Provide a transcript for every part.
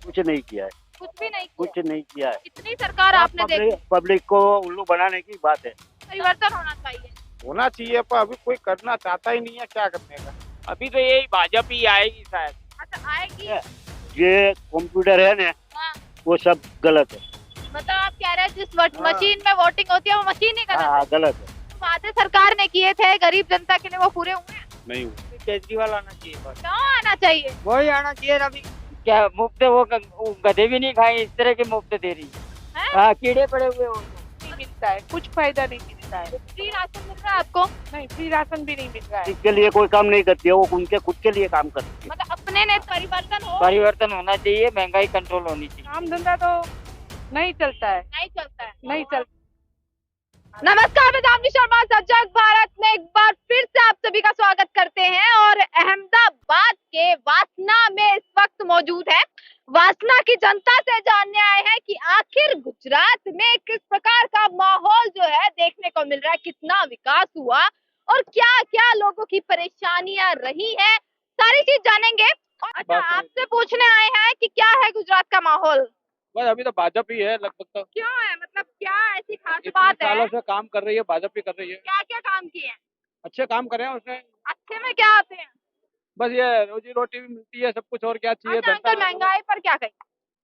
कुछ नहीं किया है। कुछ भी नहीं कुछ किया। नहीं किया है। इतनी सरकार आपने देखी, पब्लिक को उल्लू बनाने की बात है। परिवर्तन होना चाहिए। होना चाहिए पर अभी कोई करना चाहता ही नहीं है, क्या करने का। अभी तो यही भाजपा ही आएगी शायद। अच्छा आएगी। ये कंप्यूटर है ना, हाँ, वो सब गलत है। मतलब आप कह रहे हैं जिस हाँ। मशीन में वोटिंग होती है वो मशीन ही गलत है। हाँ गलत है। तो वादे सरकार ने किए थे गरीब जनता के लिए, वो पूरे हुए हैं? नहीं हुआ। केजरीवाल आना चाहिए बस। क्यों आना चाहिए? वही आना चाहिए अभी। क्या मुफ्त वो गधे भी नहीं खाए, इस तरह के मुफ्त दे रही है। हैं? हाँ, कीड़े पड़े हुए उनको। नहीं मिलता है, कुछ फायदा नहीं मिलता है। फ्री राशन मिल रहा है आपको? नहीं, फ्री राशन भी नहीं मिल रहा है। इसके लिए कोई काम नहीं करती है, वो उनके खुद के लिए काम करती है। मतलब अपने ने परिवर्तन हो, परिवर्तन होना चाहिए, महंगाई कंट्रोल होनी चाहिए। काम धंधा तो नहीं चलता है, नहीं चलता है। नहीं चलता। नमस्कार, मैं दामिनी शर्मा सजग भारत में एक बार फिर से आप सभी का स्वागत करते हैं और अहमदाबाद के वासना में इस वक्त मौजूद है। वासना की जनता से जानने आए हैं कि आखिर गुजरात में किस प्रकार का माहौल जो है देखने को मिल रहा है, कितना विकास हुआ और क्या क्या लोगों की परेशानियां रही है, सारी चीज जानेंगे। अच्छा, आपसे पूछने आए हैं कि क्या है गुजरात का माहौल? बस अभी तो भाजपा ही है लगभग। तो क्यों है, मतलब क्या ऐसी खास इतने बात है? सालों से काम कर रही है, भाजपा ही कर रही है। क्या क्या काम किए हैं? अच्छे काम करे हैं उसने। अच्छे में क्या आते हैं? बस ये रोजी रोटी भी मिलती है, सब कुछ, और क्या चाहिए। अच्छा अंकल, महंगाई पर क्या कहें?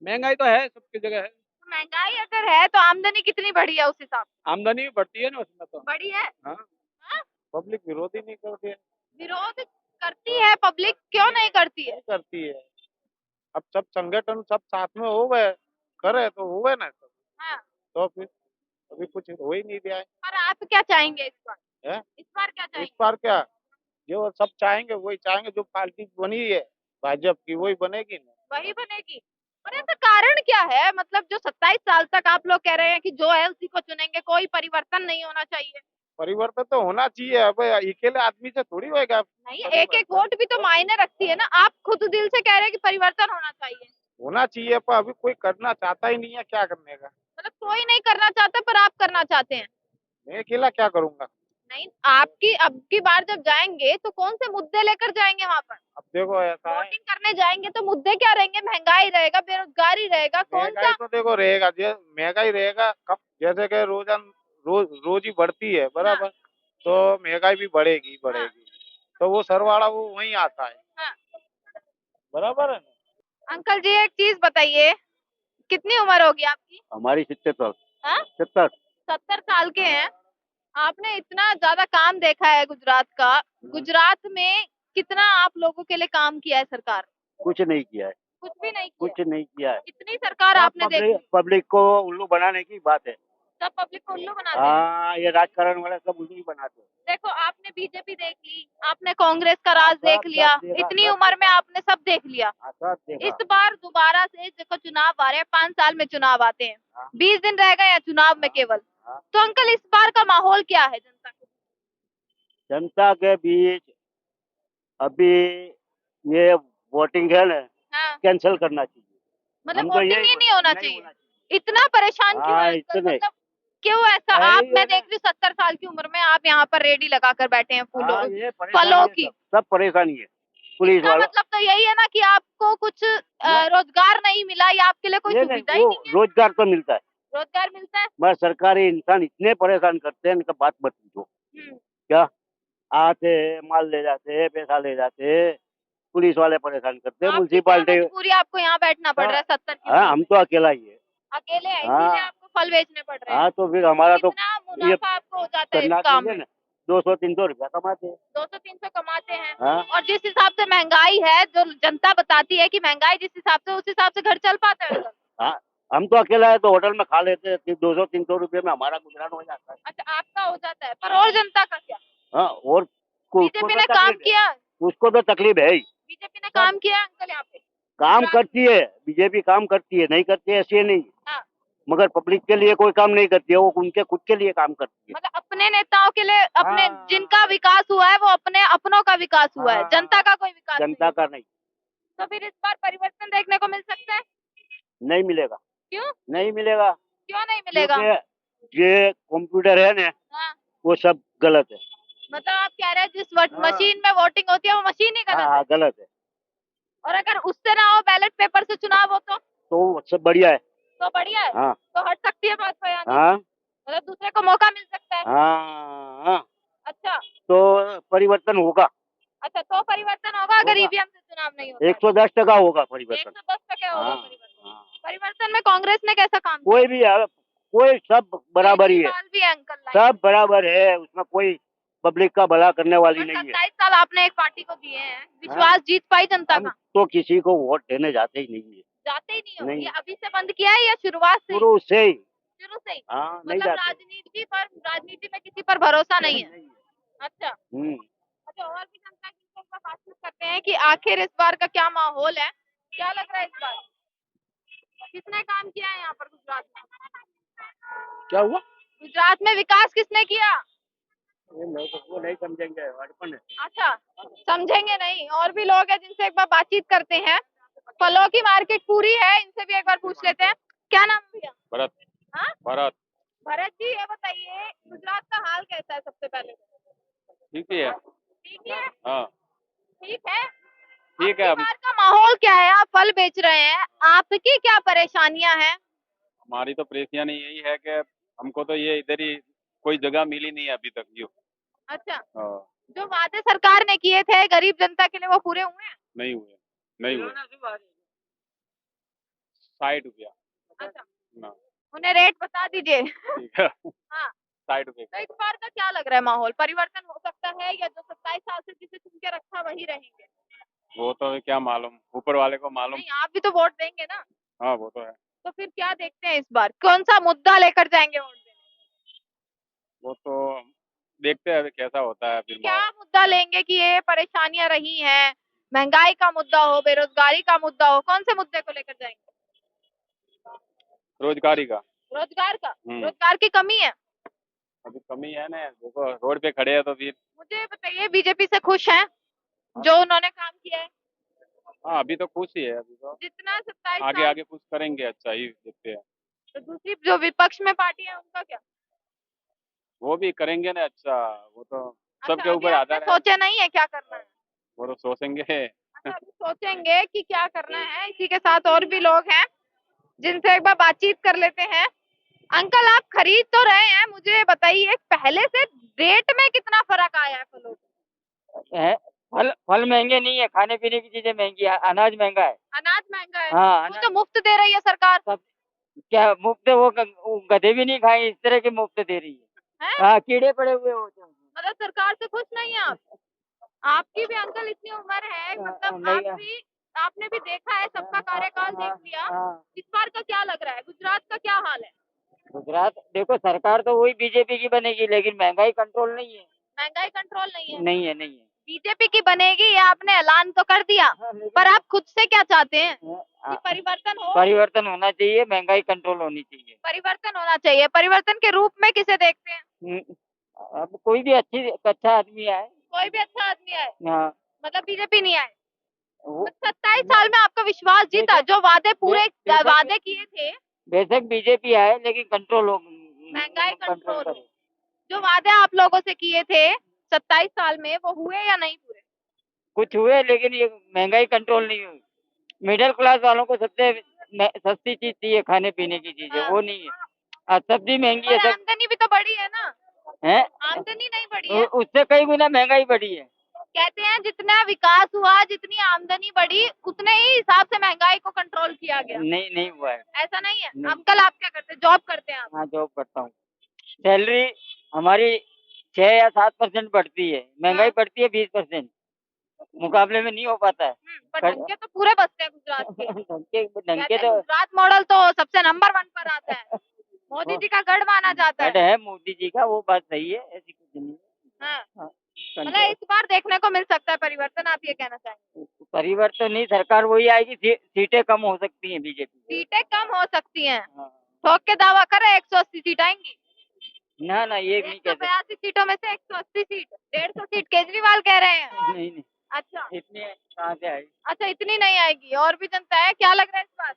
महंगाई तो है, सबकी जगह है। तो महंगाई अगर है तो आमदनी कितनी बढ़ी है उस हिसाब से? आमदनी भी बढ़ती है ना उसमें तो। बढ़ी है। हाँ, हाँ? पब्लिक विरोध ही नहीं करती है। विरोध करती है पब्लिक, क्यों नहीं करती है? नहीं करती है। अब सब संगठन सब साथ में हो गए, करे तो हो गए ना सब। हाँ। तो फिर अभी कुछ हो ही नहीं रहा है। पर आप क्या चाहेंगे इस बार? हैं? इस बार क्या इस चाहेंगे? बार क्या, जो सब चाहेंगे वही चाहेंगे, जो पार्टी बनी है भाजपा की वही बनेगी ना। वही बनेगी। और ऐसा कारण क्या है, मतलब जो 27 साल तक आप लोग कह रहे हैं कि जो है उसी को चुनेंगे, कोई परिवर्तन नहीं होना चाहिए? परिवर्तन तो होना चाहिए। अब अकेले आदमी से थोड़ी होएगा। नहीं, एक एक वोट भी तो मायने रखती है ना। आप खुद दिल से कह रहे हैं कि परिवर्तन होना चाहिए, होना चाहिए पर अभी कोई करना चाहता ही नहीं है, क्या करने का। मतलब कोई नहीं करना चाहता पर आप करना चाहते हैं? मैं अकेला क्या करूंगा। नहीं, आपकी अब की बार जब जाएंगे तो कौन से मुद्दे लेकर जाएंगे वहाँ पर? अब देखो ऐसा है, वोटिंग करने जाएंगे तो मुद्दे क्या रहेंगे? महंगाई रहेगा, बेरोजगारी रहेगा, कौन महंगाई सा? तो देखो रहेगा, महंगाई रहेगा कब, जैसे कि रोज ही बढ़ती है बराबर। तो महंगाई भी बढ़ेगी बढ़ेगी। तो वो सरवाड़ा वो वहीं आता है। हाँ। बराबर है ना। अंकल जी एक चीज बताइए, कितनी उम्र होगी आपकी? हमारी 77। हाँ? 70। 70 साल के हैं। आपने इतना ज्यादा काम देखा है गुजरात का, गुजरात में कितना आप लोगों के लिए काम किया है सरकार? कुछ नहीं किया है। कुछ भी नहीं कुछ किया। नहीं किया है। इतनी सरकार आपने देखी, पब्लिक को उल्लू बनाने की बात है। सब पब्लिक को उल्लू बनाते हैं। हाँ, ये राजकारण वाले सब उल्लू ही बनाते हैं। देखो, आपने बीजेपी देख ली, आपने कांग्रेस का राज सब- देख सब लिया, देखा, इतनी सब उम्र में आपने सब देख लिया। हाँ, सब देखा। इस बार दोबारा से देखो चुनाव आ रहे हैं, 5 साल में चुनाव आते हैं, हाँ। 20 दिन रह गए हैं चुनाव में केवल। हाँ। तो अंकल इस बार का माहौल क्या है जनता का? जनता के बीच अभी ये वोटिंग है ना, हाँ, कैंसिल करना चाहिए। मतलब हम तो वोटिंग यही ही नहीं बोल- होना नहीं चाहिए। होना चाहिए। इतना परेशान क्यों हाँ, है अंकल? इतने। मतलब क्यों ऐसा? है आप, ही मैं है देख रही हूँ 70 साल की उम्र में आप यहाँ पर रेडी लगाकर बैठे हैं फूलों, हाँ, ये फलों परेशानी की। है, सब परेशानी है। पुलिस इसका वालों मतलब तो यही है ना कि आपको कुछ रोजगार नहीं मिला या आपके लिए कोई ये सुविधा नहीं, ही वो नहीं है? रोजगार तो मिलता है, रोजगार मिलता है। मगर सरकारी इंसान इतने परेशान करते हैं, इनका बात मत पूछो। हम्म। क्या आते हैं, माल ले जाते हैं, पैसा ले जाते हैं, पुलिस वाले परेशान करते हैं, आपकी क्या म्यूनसिपालिटी। मजबूरी, आपको यहाँ बैठना पड़ रहा है 70 की हाँ, उम्र हम में? तो अकेला ही है। अकेले हैं हाँ। इसीलिए आपको फल बेचने पड़ रहे हैं। हाँ, तो फिर हमारा तो कितना ये मुनाफा आपको हो जाता है इस करना काम चाहिए में? ना, 200-300 रुपया कमाते हैं। 200-300 कमाते हैं। हाँ। और जिस हिसाब से महंगाई है, जो जनता बताती है कि महंगाई जिस हिसाब से, उस हिसाब से घर चल पाता है अंकल? हाँ, हम तो अकेला है तो होटल में खा लेते हैं, 200-300 रुपये में हमारा गुजरान हो जाता है। अच्छा, आपका हो जाता है, पर और जनता का क्या? हाँ, और बीजेपी ने काम किया? उसको तो तकलीफ है ही। बीजेपी ने काम किया अंकल यहाँ पे? काम गुजरात करती है बीजेपी, काम करती है, नहीं करती है ऐसे नहीं। हाँ। मगर पब्लिक के लिए कोई काम नहीं करती है, वो उनके खुद के लिए काम करती है। मतलब अपने नेताओं के लिए, अपने हाँ। जिनका विकास हुआ है वो अपने अपनों का विकास हुआ है, हाँ। जनता का कोई विकास जनता नहीं। का नहीं। तो फिर इस बार परिवर्तन देखने को मिल सकता है? नहीं मिलेगा। क्यों? नहीं मिलेगा क्यों नहीं मिलेगा? क्योंकि ये कंप्यूटर है ना, हाँ, वो सब गलत है। मतलब आप कह रहे हैं जिस हाँ। मशीन में वोटिंग होती है वो मशीन ही गलत हाँ, है? गलत है। और अगर उससे ना हो, बैलेट पेपर से चुनाव हो तो? तो सब बढ़िया है। तो बढ़िया है। हाँ तो हट सकती है भाजपा यानी, हाँ मतलब दूसरे को मौका मिल सकता है। हाँ हाँ, अच्छा तो परिवर्तन होगा। अच्छा, तो परिवर्तन होगा अगर होगा। ईवीएम से चुनाव नहीं होता है। 110% होगा परिवर्तन। 110% होगा हाँ परिवर्तन। हाँ। परिवर्तन में कांग्रेस ने कैसा काम किया? कोई भी है, कोई सब बराबर ही है, केजरीवाल भी है अंकल लाइन सब बराबर है, उसमें कोई पब्लिक का भला करने वाली में। नहीं है। 27 साल आपने एक पार्टी को दिए हैं, विश्वास जीत पाई जनता हम का? तो किसी को वोट देने जाते ही नहीं है, जाते ही नहीं हो? नहीं। ये अभी से बंद किया है या शुरुआत से ही? शुरू से ही। शुरू से ही। हाँ नहीं मतलब जाते। राजनीति में किसी पर भरोसा नहीं है। अच्छा अच्छा, और भी जनता की इस पर बातचीत करते हैं कि आखिर इस बार का क्या माहौल है, क्या लग रहा है इस बार किसने काम किया है यहाँ पर गुजरात में? क्या हुआ? गुजरात में विकास किसने किया? वो नहीं समझेंगे, अड़पन है। अच्छा, समझेंगे नहीं। और भी लोग हैं जिनसे एक बार बातचीत करते हैं। फलों की मार्केट पूरी है, इनसे भी एक बार पूछ लेते हैं। क्या नाम है भैया? भरत। हाँ? भरत। भरत जी, ये बताइए गुजरात का हाल कैसा है सबसे पहले? ठीक ही है। ठीक ही है। हाँ ठीक है। ठीक है। अब की बार का माहौल क्या है? आप फल बेच रहे हैं, आपकी क्या परेशानियां हैं? हमारी तो परेशानी यही है कि हमको तो ये इधर ही कोई जगह मिली नहीं है अभी तक यूँ। अच्छा, हाँ, जो वादे सरकार ने किए थे गरीब जनता के लिए वो पूरे हुए हैं? नहीं हुए, नहीं हुए। 60 रुपया। अच्छा, हाँ, उन्हें रेट बता दीजिए। ठीक है। हाँ, 60 रुपये। तो इस बार का क्या लग रहा है माहौल? परिवर्तन हो सकता है या जो 27 साल से जिसे चुन के रखा वही रहेंगे? वो तो क्या मालूम, ऊपर वाले को मालूम। नहीं, आप भी तो वोट देंगे ना, हाँ वो तो है। तो फिर क्या देखते हैं इस बार कौन सा मुद्दा लेकर जाएंगे वोट देने? वो तो देखते हैं अभी कैसा होता है फिर क्या मुद्दा लेंगे कि ये परेशानियां रही हैं, महंगाई का मुद्दा हो, बेरोजगारी का मुद्दा हो, कौन से मुद्दे को लेकर जाएंगे? रोजगारी का। रोजगार का? हम्म। रोजगार की कमी है। अभी कमी है ना, देखो रोड पे खड़े हैं तो फिर। मुझे बताइए, बीजेपी से खुश हैं जो उन्होंने काम किया है? हाँ अभी तो खुश ही है, अभी तो जितना 27 आगे साल। आगे कुछ करेंगे अच्छा ही देखते हैं। तो दूसरी जो विपक्ष में पार्टी है उनका क्या? वो भी करेंगे ना अच्छा, वो तो अच्छा, सबके अभी ऊपर आपने आधार है। सोचा नहीं है क्या करना है? वो तो सोचेंगे। अच्छा, अभी सोचेंगे कि क्या करना है। इसी के साथ और भी लोग हैं जिनसे एक बार बातचीत कर लेते हैं। अंकल, आप खरीद तो रहे हैं, मुझे बताइए पहले से रेट में कितना फर्क आया है फलों का? है। फल फल महंगे नहीं है, खाने पीने की चीजें महंगी है, अनाज महंगा है। अनाज महंगा है? हाँ, वो अनाज जो मुफ्त दे रही है सरकार सब क्या मुफ्त वो गधे भी नहीं खाए, इस तरह की मुफ्त दे रही है। है? हाँ, कीड़े पड़े हुए होते हैं। मतलब सरकार से खुश नहीं है आप? आपकी भी अंकल इतनी उम्र है, मतलब नहीं। आपने भी देखा है, सबका कार्यकाल देख लिया। हाँ, इस बार का क्या लग रहा है? गुजरात का क्या हाल है? गुजरात देखो, सरकार तो वही बीजेपी की बनेगी, लेकिन महंगाई कंट्रोल नहीं है। महंगाई कंट्रोल नहीं है? नहीं है, नहीं है। बीजेपी की बनेगी, ये आपने ऐलान तो कर दिया, हाँ, लेकिन पर आप खुद से क्या चाहते हैं? कि हाँ, परिवर्तन हो? परिवर्तन होना चाहिए, महंगाई कंट्रोल होनी चाहिए। परिवर्तन होना चाहिए। परिवर्तन के रूप में किसे देखते हैं? अब कोई भी अच्छा आदमी आए। कोई भी अच्छा आदमी आए? हाँ, मतलब बीजेपी नहीं आए? वो 27 साल में आपका विश्वास जीता, जो वादे पूरे वादे किए थे, बेशक बीजेपी आए, लेकिन कंट्रोल हो, महंगाई कंट्रोल हो। करे। जो वादे आप लोगों से किए थे 27 साल में, वो हुए या नहीं पूरे? कुछ हुए, लेकिन ये महंगाई कंट्रोल नहीं हुई। मिडिल क्लास वालों को सबसे सस्ती चीज चाहिए, खाने पीने की चीजें, हाँ। वो नहीं है। आज सब्जी महंगी है, पर सब आमदनी भी तो बढ़ी है ना? है। आमदनी नहीं बढ़ी है? उससे कई गुना महंगाई बढ़ी है। कहते हैं जितना विकास हुआ, जितनी आमदनी बढ़ी, उतने ही हिसाब से महंगाई को कंट्रोल किया गया। नहीं, नहीं हुआ है। ऐसा नहीं है? नहीं। अंकल, आप क्या करते हैं? जॉब करते हैं आप? हाँ, जॉब करता हूँ। सैलरी हमारी 6 या 7% बढ़ती है, महंगाई हाँ। बढ़ती है 20%, मुकाबले में नहीं हो पाता है। पर ढंके तो पूरे बसते हैं गुजरात के। ढंके कहते ढंके हैं तो गुजरात मॉडल तो सबसे नंबर 1 पर आता है, मोदी जी का गढ़ माना जाता गढ़ है। है मोदी जी का, वो बात सही है, ऐसी कुछ नहीं है। हाँ, हाँ, मतलब इस बार देखने को मिल सकता है परिवर्तन, आप ये कहना चाहेंगे? परिवर्तन नहीं, सरकार वही आएगी, सीटें कम हो सकती हैं बीजेपी। सीटें कम हो सकती हैं? हाँ। ठोक के दावा करे 180 सीट आएंगी? ना ये नहीं कहते। 182 सीटों में से 180 सीट, 150 सीट केजरीवाल कह रहे हैं। नहीं, नहीं, अच्छा इतनी कहाँ से आएगी। अच्छा, इतनी नहीं आएगी। और भी जनता है, क्या लग रहा है इस बार?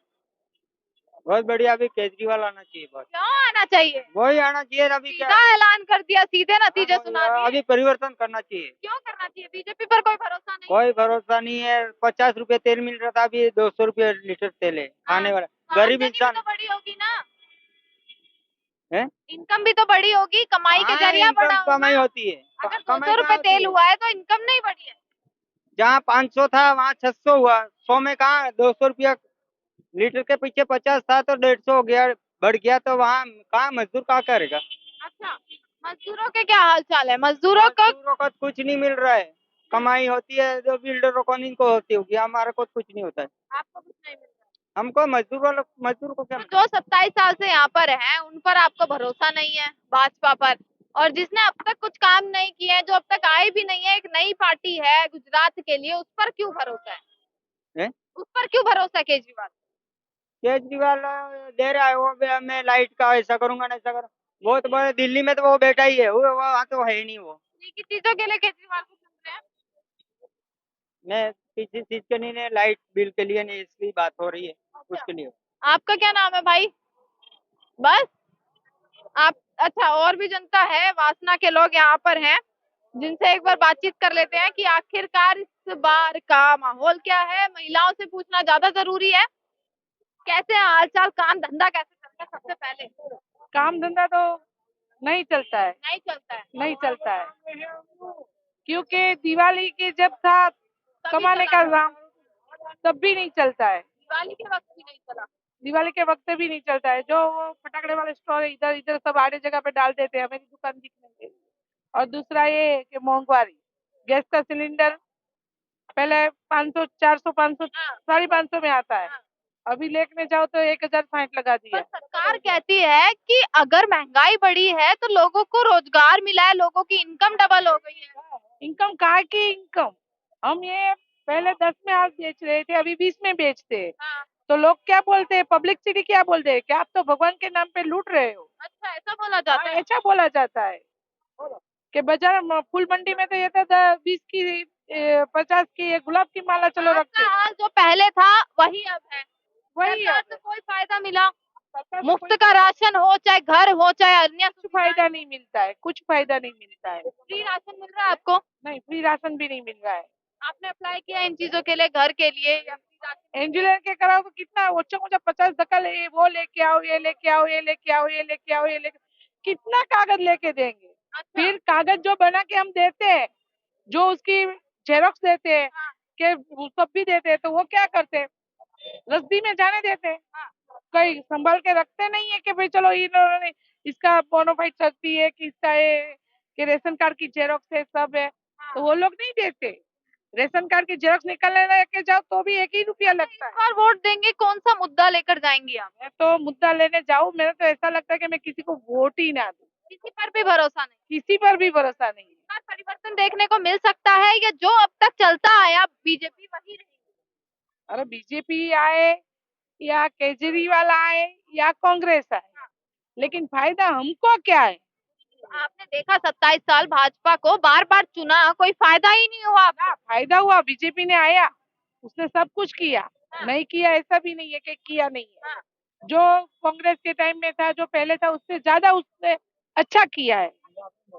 बहुत बढ़िया, अभी केजरीवाल आना चाहिए, बस क्यों आना चाहिए? वही आना चाहिए। अभी क्या सीधा ऐलान कर दिया, सीधे नतीजे सुना दिए। अभी परिवर्तन करना चाहिए। क्यों करना चाहिए? बीजेपी पर कोई भरोसा नहीं? कोई भरोसा नहीं है। 50 रुपए तेल मिल रहा था, अभी 200 रुपए लीटर तेल है, हाँ, आने वाला। गरीब आमदनी भी इंसान तो बड़ी होगी ना, है। इनकम भी तो बड़ी होगी, कमाई के हाँ, जरिया इनकम बड़ा कमाई होगा। होती है। अगर दो कमाई सौ कहाँ रुपए होती तेल है? हुआ है तो इनकम नहीं बढ़ी है। जहाँ 500 था वहाँ 600 हुआ। 100 में कहाँ 200 रुपया लीटर के पीछे 50 था तो 150 हो गया, बढ़ गया तो वहाँ कहाँ मजदूर कहाँ करेगा? अच्छा, मजदूरों के क्या हाल चाल है? मजदूरों का मजदूरों को कुछ नहीं मिल रहा है। कमाई होती है जो बिल्डरों को, इनको होती होगी, हमारे को कुछ नहीं होता है। आपको कुछ नहीं मिल रहा हमको मजदूर को क्या है। तो जो 27 साल से यहाँ पर है उन पर आपको भरोसा नहीं है, भाजपा पर? और जिसने अब तक कुछ काम नहीं किए हैं, जो अब तक आई भी नहीं है, एक नई पार्टी है गुजरात के लिए, उस पर क्यों भरोसा है? है? उस पर क्यों भरोसा है केजरीवाल? केजरीवाल दे रहा है वो भी, मैं लाइट का ऐसा करूंगा ना ऐसा करूँ। वो तो बोले दिल्ली में तो वो बेटा ही है, वो वहाँ तो है ही नहीं वो। फ्री की चीजों के लिए केजरीवाल को चुन रहे हैं। मैं किसी चीज के नहीं, लाइट बिल के लिए नहीं, इसकी बात हो रही है उसके लिए। आपका क्या नाम है भाई? बस आप, अच्छा, और भी जनता है, वासना के लोग यहाँ पर हैं, जिनसे एक बार बातचीत कर लेते हैं कि आखिरकार इस बार का माहौल क्या है। महिलाओं से पूछना ज्यादा जरूरी है। कैसे हैं हालचाल, काम धंधा कैसे चलता है? सबसे पहले काम धंधा तो नहीं चलता है, नहीं चलता है, नहीं चलता है, क्योंकि दिवाली की जब था तभी कमाने चला का था। काम, तब भी नहीं चलता है। दिवाली के वक्त भी नहीं चला। दिवाली के वक्त भी नहीं चलता है। जो वो फटाकड़े वाले स्टोर इधर इधर सब आड़े जगह पे डाल देते हैं मेरी दुकान दिखने के लिए। और दूसरा ये है कि महंगाई, गैस का सिलेंडर पहले 500 400 500 550 में आता है, अभी लेके जाओ तो 1060 लगा दिया पर सरकार कहती है कि अगर महंगाई बढ़ी है तो लोगों को रोजगार मिला है, लोगों की इनकम डबल हो गई है। इनकम कहाँ की इनकम? हम ये पहले 10 में आज बेच रहे थे, अभी 20 में बेचते हैं। हाँ, तो लोग क्या बोलते हैं, पब्लिक सिटी क्या बोलते हैं कि आप तो भगवान के नाम पे लूट रहे हो। अच्छा, ऐसा बोला जाता है। ऐसा बोला जाता है कि बाजार फूल मंडी में तो ये था 20 की 50 की ये गुलाब की माला चलो रखते। आपका हाल जो पहले था वही अब है। वही सरकार अब से कोई फायदा मिला? सरकार से मुफ्त कोई का राशन हो, चाहे घर हो, चाहे अन्य कुछ फायदा नहीं मिलता है, कुछ फायदा नहीं मिलता है। फ्री राशन मिल रहा है आपको? नहीं, फ्री राशन भी नहीं मिल रहा है। आपने अप्लाई किया इन चीजों के लिए, घर के लिए या फ्री राशन? इंजीनियर के कराओ तो कितना ओछा मुझे 50 धक्का ले, वो लेके आओ, ये लेके आओ, ये लेके आओ, ये लेके आओ, ये लेके, कितना कागज लेके देंगे? अच्छा, फिर कागज जो बना के हम देते हैं, जो उसकी जेरोक्स देते हैं, के वो सब भी देते हैं, तो वो क्या करते हैं, रस्दी में जाने देते हैं। कोई संभाल के रखते नहीं है कि भाई चलो इन्होंने इसका बोनाफाइड रखती है कि इसका ये कि रेशन कार्ड की जेरोक्स है, सब है, तो वो लोग नहीं देते। रेशन कार्ड की जेरोक्स निकालने लेके जाओ तो भी 1 ही रुपया लगता है। इस बार वोट देंगे, कौन सा मुद्दा लेकर जाएंगी आप? मैं तो मुद्दा लेने जाऊं, मेरा तो ऐसा लगता है कि मैं किसी को वोट ही ना दूं। किसी पर भी भरोसा नहीं? किसी पर भी भरोसा नहीं है। इस बार परिवर्तन देखने को मिल सकता है या जो अब तक चलता आया बीजेपी वही रहेगी? अरे बीजेपी आए या केजरीवाल आए या कांग्रेस आए, लेकिन फायदा हमको क्या है? आपने देखा 27 साल भाजपा को बार बार चुना, कोई फायदा ही नहीं हुआ आपको। क्या फायदा हुआ? बीजेपी ने आया, उसने सब कुछ किया, नहीं किया ऐसा भी नहीं है कि किया नहीं है। जो कांग्रेस के टाइम में था, जो पहले था, उससे ज्यादा उसने अच्छा किया है।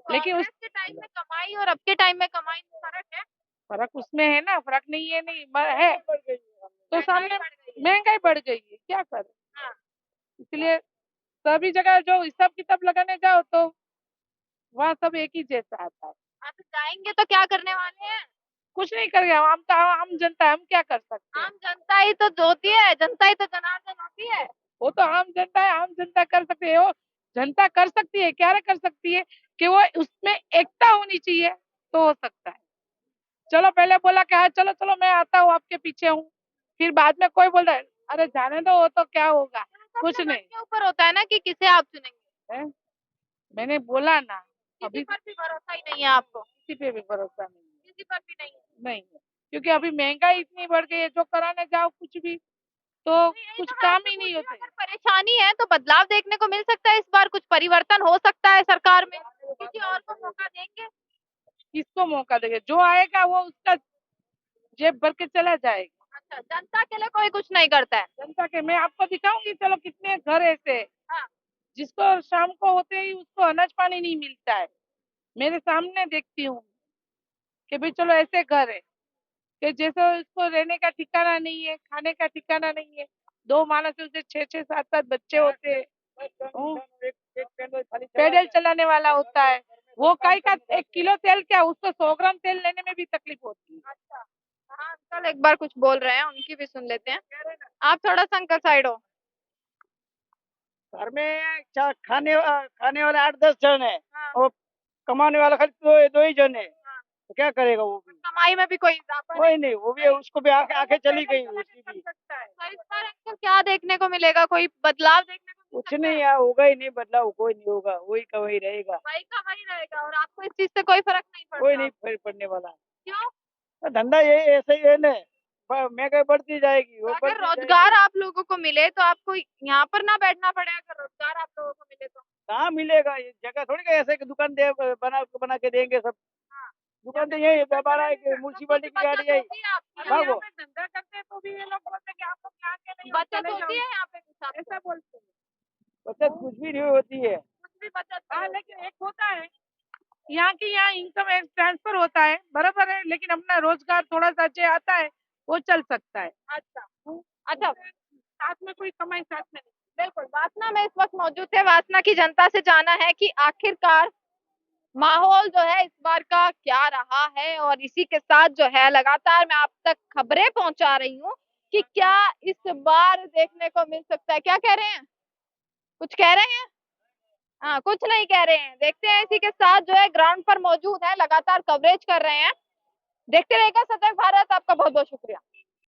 लेकिन उस कांग्रेस के टाइम में कमाई और अब के टाइम में कमाई में फर्क है। फर्क उसमें है ना, फर्क नहीं है, नहीं है तो सामने महंगाई बढ़ गई है, क्या करें? हाँ। इसलिए सभी जगह जो हिसाब किताब लगाने जाओ तो वहाँ सब एक ही जैसा आता है। आप जाएंगे तो क्या करने वाले हैं? कुछ नहीं कर गया, हम तो आम जनता है, हम क्या कर सकते हैं? आम जनता ही तो होती है, जनता ही तो जनार्दन होती है। वो तो आम जनता है, आम जनता कर सकते है, वो जनता कर सकती है, क्या कर सकती है कि वो उसमें एकता होनी चाहिए तो हो सकता है। चलो पहले बोला कि हाँ चलो चलो मैं आता हूँ, आपके पीछे हूँ, फिर बाद में कोई बोलता है अरे जाने दो, वो तो क्या होगा, कुछ सबके मन नहीं के ऊपर होता है ना कि किसे आप चुनेंगे। है। मैंने बोला ना, किसी अभी पर भी भरोसा ही नहीं है आपको? किसी पे भी भरोसा नहीं है, किसी पर भी नहीं है। नहीं है, क्योंकि अभी महंगाई इतनी बढ़ गई है, जो कराने जाओ कुछ भी तो कुछ तो मैं काम आपसे ही पूछ नहीं रही हूँ, होते। अगर परेशानी है तो बदलाव देखने को मिल सकता है, इस बार कुछ परिवर्तन हो सकता है सरकार में, किसी और को मौका देंगे? किसको मौका देंगे? जो आएगा वो उसका जेब भर के चला जाएगा। अच्छा, जनता के लिए कोई कुछ नहीं करता है। जनता के मैं आपको दिखाऊंगी, चलो कितने घर ऐसे हैं, हाँ। जिसको शाम को होते ही उसको अनाज पानी नहीं मिलता है। मेरे सामने देखती हूँ कि भाई चलो ऐसे घर है कि जैसे उसको रहने का ठिकाना नहीं है, खाने का ठिकाना नहीं है, 2 मानस है, उसे 6-6 7-7 बच्चे होते हैं। पैदल चलाने वाला होता है, वो काई का 1 किलो तेल क्या, उसको 100 ग्राम तेल लेने में भी तकलीफ होती है। हाँ अंकल एक बार कुछ बोल रहे हैं, उनकी भी सुन लेते हैं। आप थोड़ा सा अंकल साइड हो। घर में खाने वाले 8-10 जन है हाँ। और कमाने वाला खाली दो ही जन है, तो क्या करेगा वो भी? कमाई में भी कोई इजाफा नहीं। कोई नहीं, वो भी उसको भी आंखें चली गई उसकी भी। तो इस बार अंकल क्या देखने को मिलेगा, कोई बदलाव देखने को मिल कुछ सकता नहीं है? यार, होगा ही नहीं बदलाव, कोई नहीं होगा, वही का वही रहेगा, वही का वही रहेगा और आपको इस चीज से कोई फर्क नहीं कोई पड़ता? नहीं फर्क पड़ने वाला। क्यों? तो धंधा ये ऐसे ही है ना, महंगाई बढ़ती जाएगी, वो अगर बढ़ती रोजगार जाएगी। आप लोगों को मिले तो आपको यहाँ पर ना बैठना पड़े, अगर रोजगार आप लोगों को मिले तो। कहाँ मिलेगा? ये जगह थोड़ी का ऐसे कि दुकान दे बना के देंगे सब। हाँ। दुकान तो यही व्यापार है कि म्यूनसिपालिटी की गाड़ी है। होती है आपकी हाँ, यहाँ वो पे धंधा करते हैं तो भी ये लोग बोलते हैं कि आप लोग यहाँ के नहीं हो, बचत होती है यहाँ पे कुछ आपको? ऐसा बोलते हैं। बचत कुछ भी नहीं होती है। कुछ भी बचत हाँ नहीं होती लेकिन एक होता है, यहाँ की यहाँ इनकम ट्रांसफर होता है, बराबर है, लेकिन अपना रोजगार थोड़ा सा अच्छे आता है, वो चल सकता है। है। अच्छा अच्छा, साथ में कोई कमाई साथ में नहीं। बिल्कुल। वासना में इस वक्त मौजूद थे, वासना की जनता से जाना है कि आखिरकार माहौल जो है इस बार का क्या रहा है, और इसी के साथ जो है लगातार मैं आप तक खबरें पहुंचा रही हूँ कि क्या इस बार देखने को मिल सकता है। क्या कह रहे हैं, कुछ कह रहे हैं? हाँ कुछ नहीं कह रहे हैं। देखते हैं, इसी के साथ जो है ग्राउंड पर मौजूद है, लगातार कवरेज कर रहे हैं। देखते रहिएगा सतर्क भारत। आपका बहुत बहुत शुक्रिया।